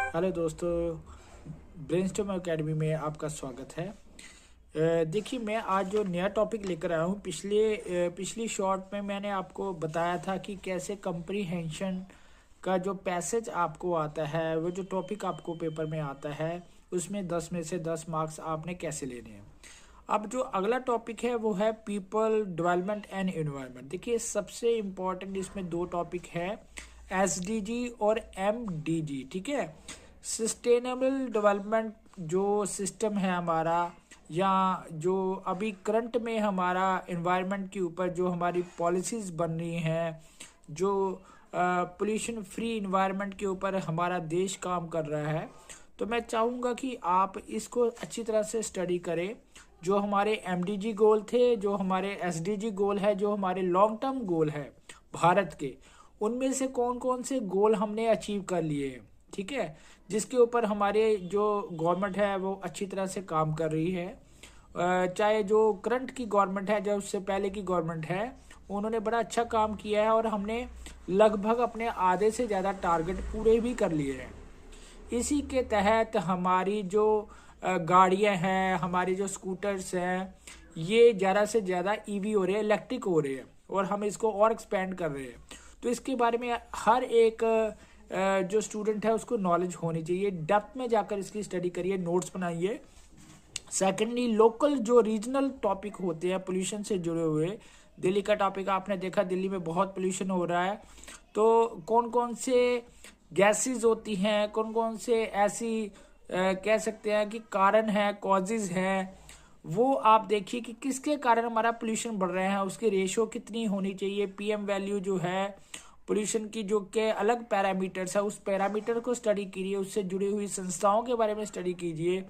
Hello दोस्तों, brainstorm academy में आपका स्वागत है। देखिए, मैं आज जो नया टॉपिक लेकर आया हूँ, पिछली शॉर्ट में मैंने आपको बताया था कि कैसे कंप्रीहेंशन का जो पैसेज आपको आता है, वो जो टॉपिक आपको पेपर में आता है, उसमें 10 में से 10 मार्क्स आपने कैसे लेने हैं। अब जो अगला टॉपिक है वो है पीपल डेवलपमेंट एंड एनवायरनमेंट। देखिए, सबसे इम्पोर्टेंट इसमें दो टॉपिक है, एसडीजी और एमडीजी। ठीक है, सस्टेनेबल डेवलपमेंट जो सिस्टम है हमारा, या जो अभी करंट में हमारा एनवायरनमेंट के ऊपर जो हमारी पॉलिसीज़ बन रही हैं, जो पोल्यूशन फ्री एनवायरनमेंट के ऊपर हमारा देश काम कर रहा है, तो मैं चाहूँगा कि आप इसको अच्छी तरह से स्टडी करें। जो हमारे एमडीजी गोल थे, जो हमारे एसडीजी गोल है, जो हमारे लॉन्ग टर्म गोल है भारत के, उनमें से कौन कौन से गोल हमने अचीव कर लिए हैं। ठीक है, जिसके ऊपर हमारे जो गवर्नमेंट है वो अच्छी तरह से काम कर रही है। चाहे जो करंट की गवर्नमेंट है, जो उससे पहले की गवर्नमेंट है, उन्होंने बड़ा अच्छा काम किया है और हमने लगभग अपने आधे से ज़्यादा टारगेट पूरे भी कर लिए हैं। इसी के तहत हमारी जो गाड़ियां हैं, हमारी जो स्कूटर्स हैं, ये ज़्यादा से ज़्यादा ईवी हो रहे हैं, इलेक्ट्रिक हो रहे हैं, और हम इसको और एक्सपेंड कर रहे हैं। तो इसके बारे में हर एक जो स्टूडेंट है उसको नॉलेज होनी चाहिए। डेप्थ में जाकर इसकी स्टडी करिए, नोट्स बनाइए। सेकेंडली, लोकल जो रीजनल टॉपिक होते हैं पोल्यूशन से जुड़े हुए, दिल्ली का टॉपिक आपने देखा, दिल्ली में बहुत पोल्यूशन हो रहा है, तो कौन कौन से गैसेस होती हैं, कौन कौन से ऐसी कह सकते हैं कि कारण है, कॉजेज हैं, वो आप देखिए कि किसके कारण हमारा पोल्यूशन बढ़ रहा है, उसकी रेशो कितनी होनी चाहिए। पीएम वैल्यू जो है पोल्यूशन की, जो के अलग पैरामीटर्स है, उस पैरामीटर को स्टडी कीजिए, उससे जुड़ी हुई संस्थाओं के बारे में स्टडी कीजिए।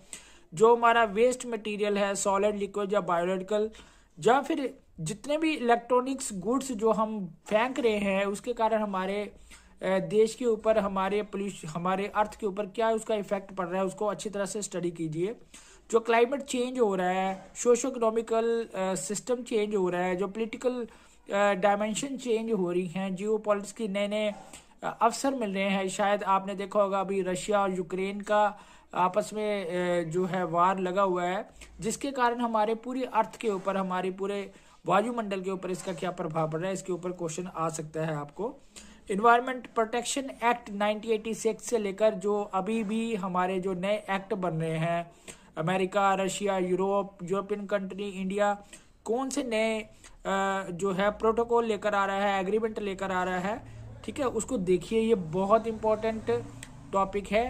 जो हमारा वेस्ट मटेरियल है, सॉलिड, लिक्विड या बायोलॉजिकल, या फिर जितने भी इलेक्ट्रॉनिक्स गुड्स जो हम फेंक रहे हैं, उसके कारण हमारे देश के ऊपर, हमारे अर्थ के ऊपर क्या उसका इफेक्ट पड़ रहा है, उसको अच्छी तरह से स्टडी कीजिए। जो क्लाइमेट चेंज हो रहा है, सोशो इकोनॉमिकल सिस्टम चेंज हो रहा है, जो पॉलिटिकल डायमेंशन चेंज हो रही हैं, जियो पॉलिटिक्स की नए नए अवसर मिल रहे हैं। शायद आपने देखा होगा अभी रशिया और यूक्रेन का आपस में जो है वार लगा हुआ है, जिसके कारण हमारे पूरी अर्थ के ऊपर, हमारे पूरे वायुमंडल के ऊपर इसका क्या प्रभाव पड़ रहा है, इसके ऊपर क्वेश्चन आ सकता है आपको। इन्वायरमेंट प्रोटेक्शन एक्ट 1986 से लेकर जो अभी भी हमारे जो नए एक्ट बन रहे हैं, America, Russia, European country, India, कौन से नए जो है प्रोटोकॉल लेकर आ रहा है, एग्रीमेंट लेकर आ रहा है, ठीक है, उसको देखिए। ये बहुत इंपॉर्टेंट टॉपिक है।